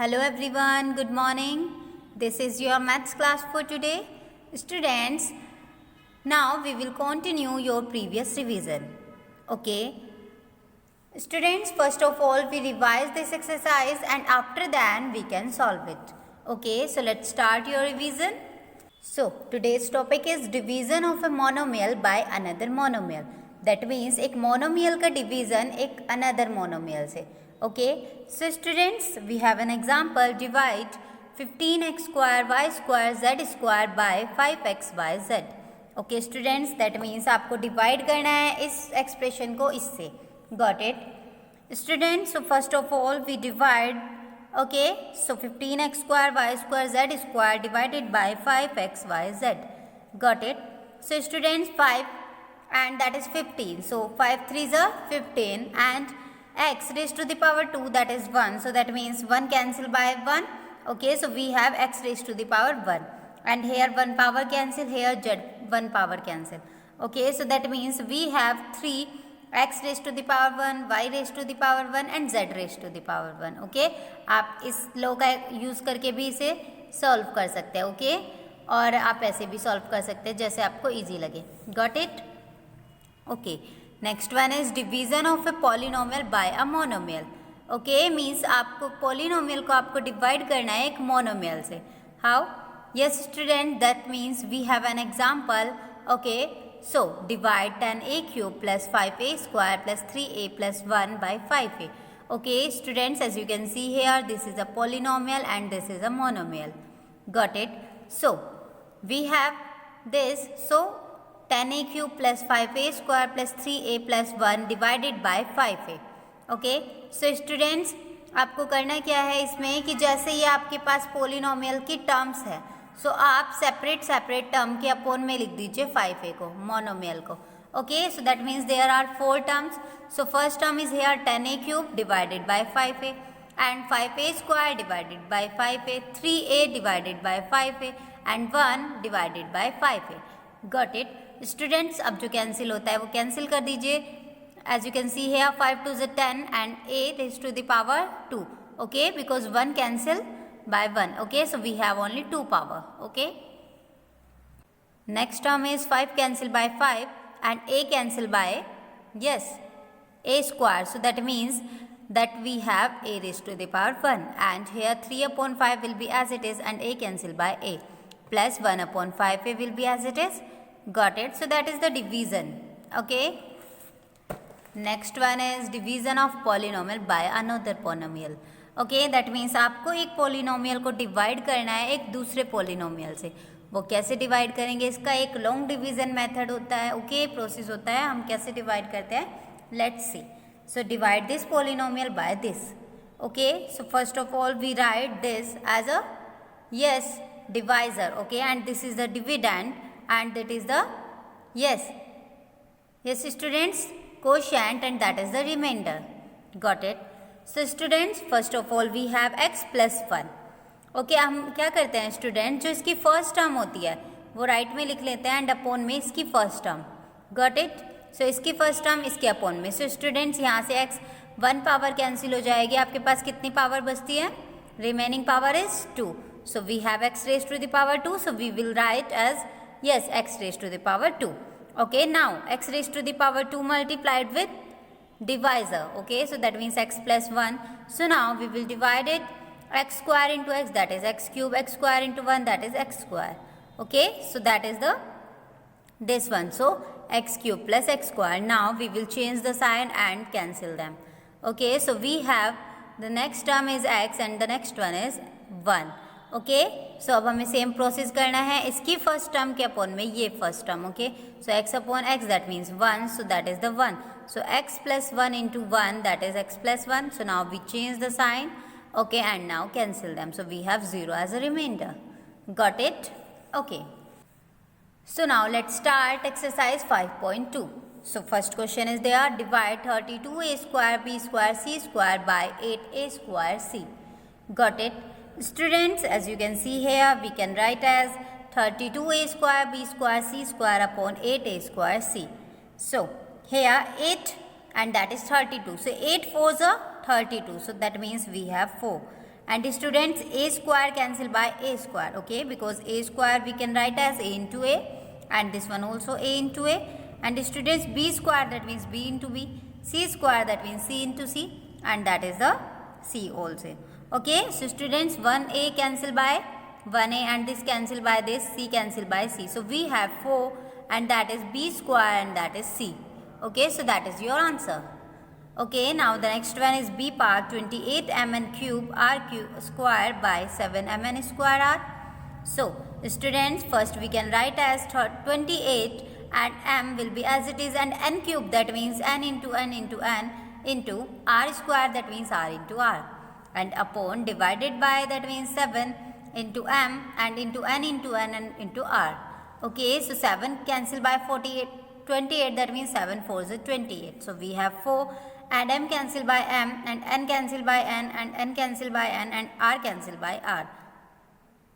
Hello everyone, good morning. This is your maths class for today. Students, now we will continue your previous revision. Okay. Students, first of all we revise this exercise and after that we can solve it. Okay, so let's start your revision. So today's topic is division of a monomial by another monomial. That means एक monomial का division एक another monomial से. Okay, so students, we have an example. Divide 15x square y square z square by 5x y z. Okay students, that means आपको divide करना है इस expression को इससे. Got it? Students, so first of all we divide. Okay, so 15x square y square z square divided by 5x y z. Got it? So students, 5 and that is 15. So 5 3s are 15 and x raised to the power 2, that is 1. So that means 1 cancel by 1. Okay, so we have x raised to the power 1 and here 1 power cancel, here z 1 power cancel. Okay, so that means we have 3 x raised to the power 1, y raised to the power 1 and z raised to the power 1. Okay, आप इस law का use करके भी इसे solve कर सकते हैं. Okay, और आप ऐसे भी सॉल्व कर सकते हैं जैसे आपको इजी लगे. Got it? Okay, next one is division of a polynomial by a monomial. Okay, means आपको पॉलिनोमियल को आपको डिवाइड करना है एक मोनोमियल से. How? Yes student, that means we have an example. Okay, so divide 10a cube plus 5a square plus 3a plus 1 by 5a. Okay students, as you can see here, this is a polynomial and this is a monomial. Got it? So we have this. So 10a cube plus 5a square plus 3a plus 1 divided by 5a. Okay, so students, आपको करना क्या है इसमें कि जैसे ये आपके पास polynomial की टर्म्स है, सो आप सेपरेट टर्म के अपोन में लिख दीजिए 5a को, मोनोमियल को. Okay, so that means there are 4 terms. So first term is here 10a cube divided by 5a and 5a square divided by 5a, 3a divided by 5a and 1 divided by 5a. Got it? Students, अब जो cancel होता है वो cancel कर दीजिए. As you can see here 5 2 is 10 and a raised to the power 2. Okay, because 1 cancel by 1. Okay, so we have only 2 power. Okay, next term is 5 cancel by 5 and a cancel by, yes, a square. So that means that we have a raised to the power 1 and here 3 upon 5 will be as it is and a cancel by a plus 1 upon 5a will be as it is. Got it? So that is the division. Okay, next one is division of polynomial by another polynomial. Okay, that means आपको एक polynomial को divide करना है एक दूसरे polynomial से. वो कैसे डिवाइड करेंगे? इसका एक लॉन्ग डिवीजन मेथड होता है. ओके, प्रोसेस होता है. हम कैसे डिवाइड करते हैं, let's see. So divide this polynomial by this. Okay, so first of all we write this as a, yes, divisor. Okay, and this is the dividend and that is the, yes students, quotient and that is the remainder. Got it? So students, first of all we have x plus 1. Okay, हम क्या करते हैं student, जो इसकी first term होती है वो right में लिख लेते हैं एंड अपोन में इसकी first term. Got it? So इसकी फर्स्ट टर्म इसके अपोन में. सो स्टूडेंट्स, यहाँ से x 1 पावर कैंसिल हो जाएगी. आपके पास कितनी पावर बचती है? Remaining power is 2. So we have x raise to the power 2. So we will write as, yes, x raise to the power 2. Okay, now x raised to the power 2 multiplied with divisor. Okay, so that means x plus 1. So now we will divide it, x square into x, that is x cube, x square into 1, that is x square. Okay, so that is the, this one. So x cube plus x square. Now we will change the sign and cancel them. Okay, so we have the next term is x and the next one is 1. Okay, सो अब हमें same process करना है इसकी first term के upon में ये first term. Okay, so x upon x, that means 1, so that is the 1. So x plus 1 into 1, that is x plus 1. So now we change the sign. Okay, and now cancel them. So we have 0 as a remainder. Got it? Okay, so now let's start exercise 5.2. So first question is there, divide 32a square b square c square bye 8a square c. Got it? Students, as you can see here, we can write as 32a square b square c square upon 8a square c. So here 8 and that is 32. So 8 4s are 32. So that means we have 4 And students, a square cancel by a square, okay, because a square we can write as a into a, and this one also a into a. And students, b square, that means b into b, c square, that means c into c, and that is the c also. Okay, so students, 1a cancel by 1a, and this cancel by this, c cancel by c. So we have 4, and that is b square, and that is c. Okay, so that is your answer. Okay, now the next one is b part, 28 mn cube r cube square by 7 mn square r. So students, first we can write as 28, and m will be as it is, and n cube, that means n into n into n into r square, that means r into r, and upon divided by, that means 7 into m and into n and into r. Okay, so 7 cancel by 28, that means 7 4s is 28. So we have 4, and m cancel by m, and n cancel by n, and n cancel by n, and r cancel by r.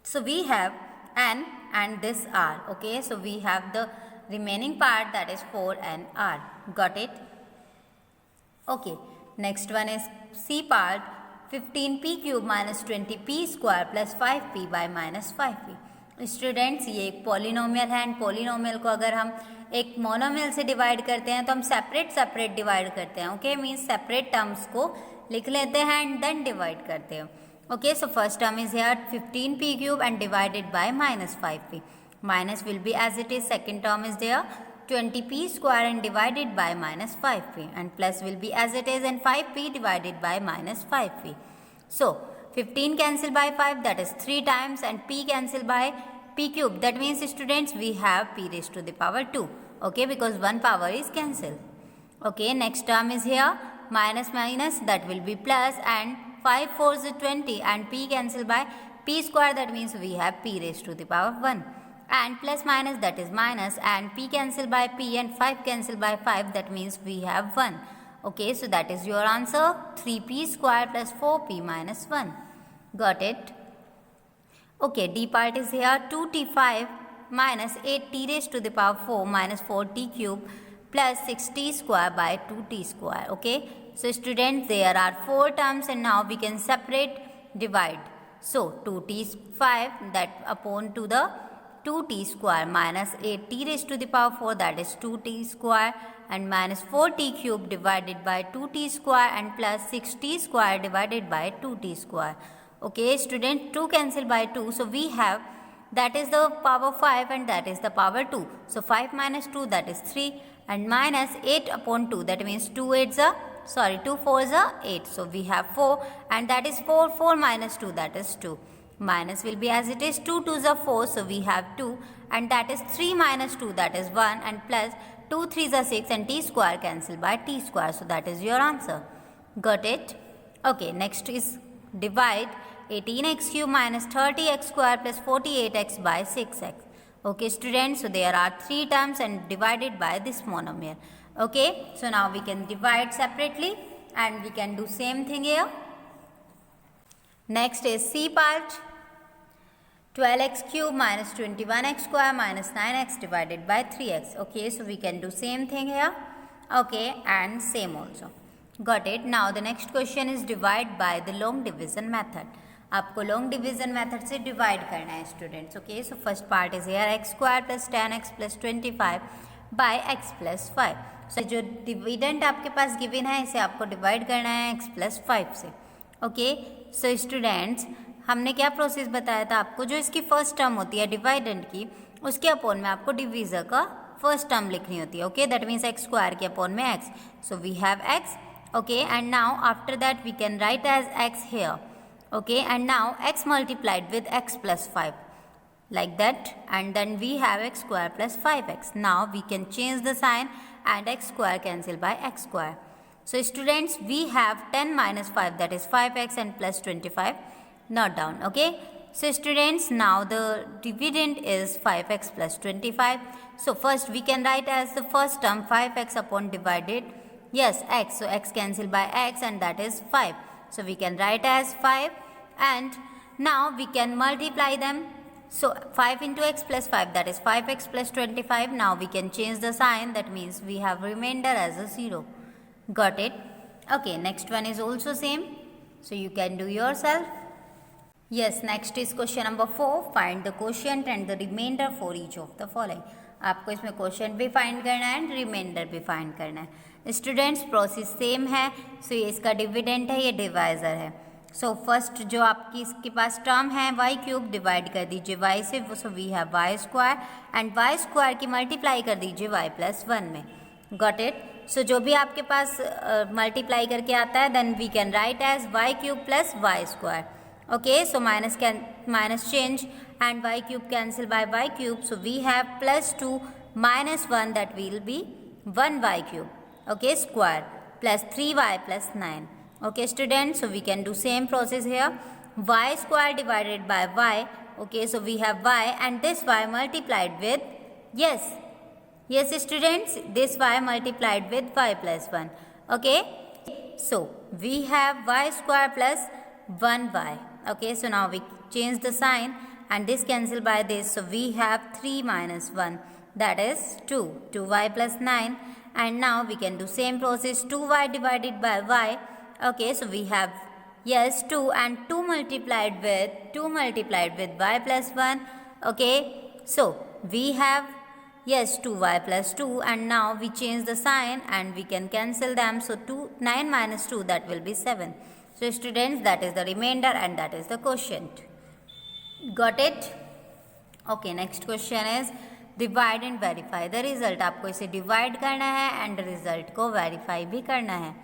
So we have n and this r. Okay, so we have the remaining part, that is 4 and r. Got it? Okay, next one is c part, 15p cube minus 20p square plus 5p by minus 5p. Students, ये एक polynomial है, and polynomial को अगर हम एक monomial से divide करते हैं तो हम सेपरेट डिवाइड करते हैं. ओके, मीन्स सेपरेट टर्म्स को लिख लेते हैं एंड देन डिवाइड करते हैं. Okay, so first term is here 15p cube and divided by minus 5p. Minus will be as it is. Second term is there 20p square and divided by minus 5p, and plus will be as it is, and 5p divided by minus 5p. So 15 cancel by 5, that is 3 times, and p cancel by p cube, that means students we have p raised to the power 2. Okay, because one power is cancelled. Okay, next term is here minus, that will be plus, and 5 4s is 20, and p cancel by p square, that means we have p raised to the power 1, and plus minus, that is minus, and p cancel by p, and 5 cancel by 5, that means we have 1. Okay, so that is your answer, 3p square plus 4p minus 1. Got it? Okay, d part is here 2t5 minus 8t raised to the power 4 minus 4t cube plus 6t square by 2t square. Okay, so students, there are 4 terms, and now we can separate, divide. So 2t5, that upon to the 2t square minus 8t raised to the power 4, that is 2t square, and minus 4t cube divided by 2t square, and plus 6t square divided by 2t square. Okay, student, 2 cancel by 2, so we have, that is the power 5, and that is the power 2. So 5 minus 2, that is 3, and minus 8 upon 2, that means 2 4s are 8. So we have 4, and that is 4 minus 2, that is 2. Minus will be as it is, 2 2s are 4, so we have 2, and that is 3 minus 2, that is 1, and plus 2 3s are 6, and t square cancel by t square, so that is your answer. Got it? Okay, next is divide 18x cube minus 30x square plus 48x by 6x. Okay, students, so there are 3 terms and divided by this monomial. Okay, so now we can divide separately, and we can do same thing here. Next is c part, 12x cube minus 21x square minus 9x divided by 3x. Okay, so we can do same thing here. Okay, and same also. Got it? Now the next question is divide by the long division method. आपको long division method से divide करना है students. Okay, so first part is here x square plus 10x plus 25 by x plus 5. So जो dividend आपके पास given है, इसे आपको divide करना है x plus 5 से. Okay, so students, हमने क्या प्रोसेस बताया था आपको, जो इसकी फर्स्ट टर्म होती है डिवाइडेंड की, उसके अपॉन में आपको डिवीजर का फर्स्ट टर्म लिखनी होती है. Okay, that means x square के अपॉन में x. So we have x. Okay, and now after that we can write as x here. Okay, and now x multiplied with x plus 5 like that, and then we have x square plus 5x. Now we can change the sign, and x square cancel by x square. So students, we have 10 minus 5, that is 5x, and plus 25. Note down. Okay, so students, now the dividend is 5x plus 25. So first we can write as the first term 5x upon divided, yes, x. So x cancel by x, and that is 5. So we can write as 5, and now we can multiply them. So 5 into x plus 5, that is 5x plus 25. Now we can change the sign, that means we have remainder as a 0. Got it? Okay, next one is also same. So you can do yourself. Yes, next is question number 4. Find the quotient and the remainder for each of the following. आपको इसमें question भी find करना है and reminder भी find करना है. Students process same है. सो ये इसका डिविडेंड है, ये डिवाइजर है. सो फर्स्ट जो आपकी इसके पास टर्म है वाई क्यूब, डिवाइड कर दीजिए वाई से. So we have y square and y square की मल्टीप्लाई कर दीजिए वाई प्लस 1 में. Got it. सो जो भी आपके पास मल्टीप्लाई करके आता है then we can write as y cube plus y square. Okay, so minus change and y cube cancel by y cube. So we have plus 2 minus 1, that will be 1y cube. Okay, square plus 3y plus 9. Okay, students, so we can do same process here. Y square divided by y. Okay, so we have y and this y multiplied with, yes, students, this y multiplied with y plus 1. Okay, so we have y square plus 1y. Okay, so now we change the sign and this cancel by this. So we have 3 minus 1, that is 2. 2y plus 9. And now we can do same process, 2y divided by y. Okay, so we have, yes, 2 and 2 multiplied with y plus 1. Okay, so we have, yes, 2y plus 2 and now we change the sign and we can cancel them. So 9 minus 2, that will be 7. So students, that is the remainder and that is the quotient. Got it? Okay, next question is divide and verify the result. आपको इसे divide करना है and result को verify भी करना है.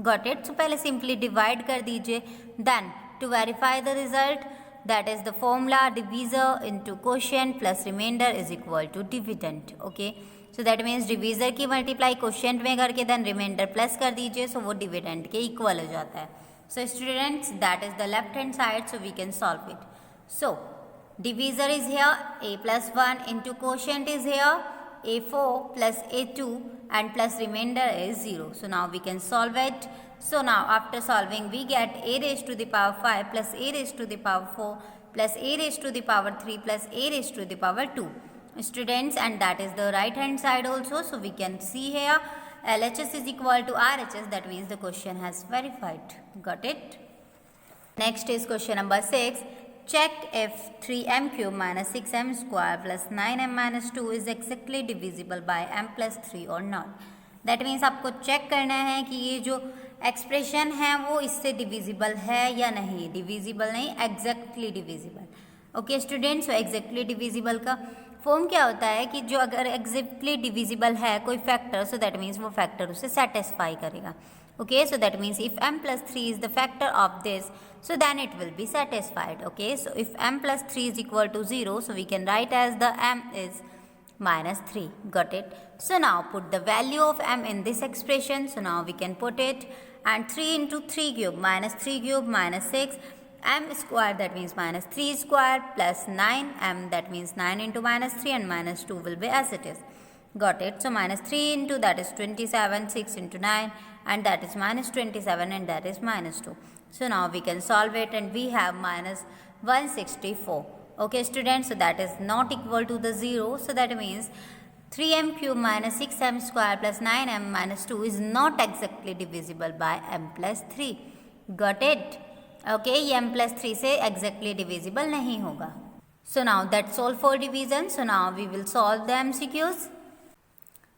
Got it? So पहले simply divide कर दीजिए. Then to verify the result, that is the formula divisor into quotient plus remainder is equal to dividend. Okay, so that means divisor की multiply quotient में करके then remainder plus कर दीजिए. So वो dividend के equal हो जाता है. So students, that is the left hand side, so we can solve it. So divisor is here, a plus 1 into quotient is here, a4 plus a2 and plus remainder is 0. So now we can solve it. So now after solving we get a raised to the power 5 plus a raised to the power 4 plus a raised to the power 3 plus a raised to the power 2. Students, and that is the right hand side also, so we can see here LHS is equal to RHS, that means the question has verified. Got it? Next is question number 6. Check if 3m cube minus 6m square plus 9m minus 2 is exactly divisible by m plus 3 or not. That means आपको check करना है कि ये जो expression है वो इससे divisible है या नहीं. डिविजिबल नहीं, exactly divisible. Okay students, exactly divisible का फॉर्म क्या होता है कि जो अगर एग्जैक्टली डिविजिबल है कोई फैक्टर, सो दैट मीन्स वो फैक्टर उसे सेटिस्फाई करेगा. Okay, so that means if m plus 3 is the factor of this, so then it will be satisfied. Okay, so if m plus 3 is equal to 0, so we can write as the m is minus 3. Got it? So now put the value of m in this expression. So now we can put it, and 3 into 3 cube minus 3 cube minus 6 m square, that means minus 3 square plus 9m, that means 9 into minus 3 and minus 2 will be as it is. Got it? So minus 3 into, that is 27, 6 into 9 and that is minus 27 and that is minus 2. So now we can solve it and we have minus 164. Okay students, so that is not equal to the 0. So that means 3m cube minus 6m square plus 9m minus 2 is not exactly divisible by m plus 3. Got it? Okay, ये m plus 3 से exactly divisible नहीं होगा. So now that's all for division. So now we will solve the MCQs.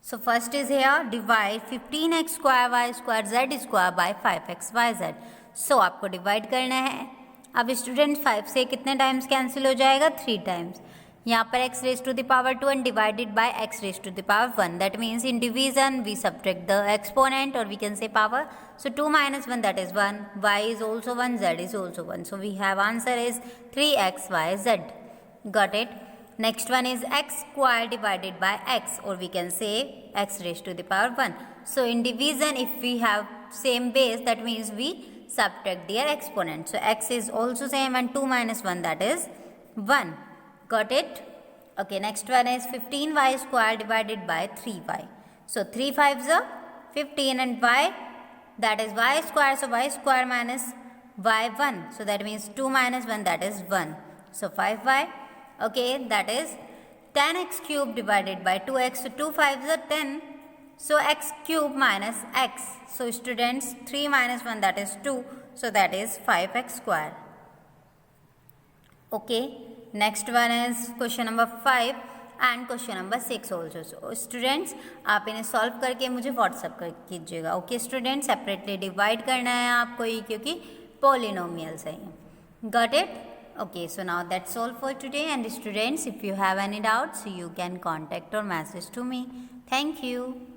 So first is here, divide 15x square y square z square by 5x yz. So आपको divide करना है. अब student 5 से कितने times cancel हो जाएगा? 3 times. यहाँ पर x raised to the power 2 and divided by x raised to the power 1. That means in division we subtract the exponent, or we can say power. So 2 minus 1, that is 1. Y is also 1, z is also 1. So we have answer is 3xyz. Got it? Next one is x square divided by x, or we can say x raised to the power 1. So in division if we have same base, that means we subtract their exponent. So x is also same and 2 minus 1, that is 1. Got it? Okay, next one is 15y square divided by 3y. So 3 5s are 15 and y, that is y square. So y square minus y1. So that means 2 minus 1, that is 1. So 5y. Okay, that is 10x cube divided by 2x. So 2 5s are 10. So x cube minus x. So students, 3 minus 1, that is 2. So that is 5x square. Okay, next one is question number 5 and question number 6 also. So students, आप इन्हें solve करके मुझे WhatsApp कर कीजिएगा. Okay student, separately divide करना है आपको ये, क्योंकि पॉलिनोमियल्स है ये. Got it? Okay, so now that's all for today, and students, if you have any doubts, you can contact or message to me. Thank you.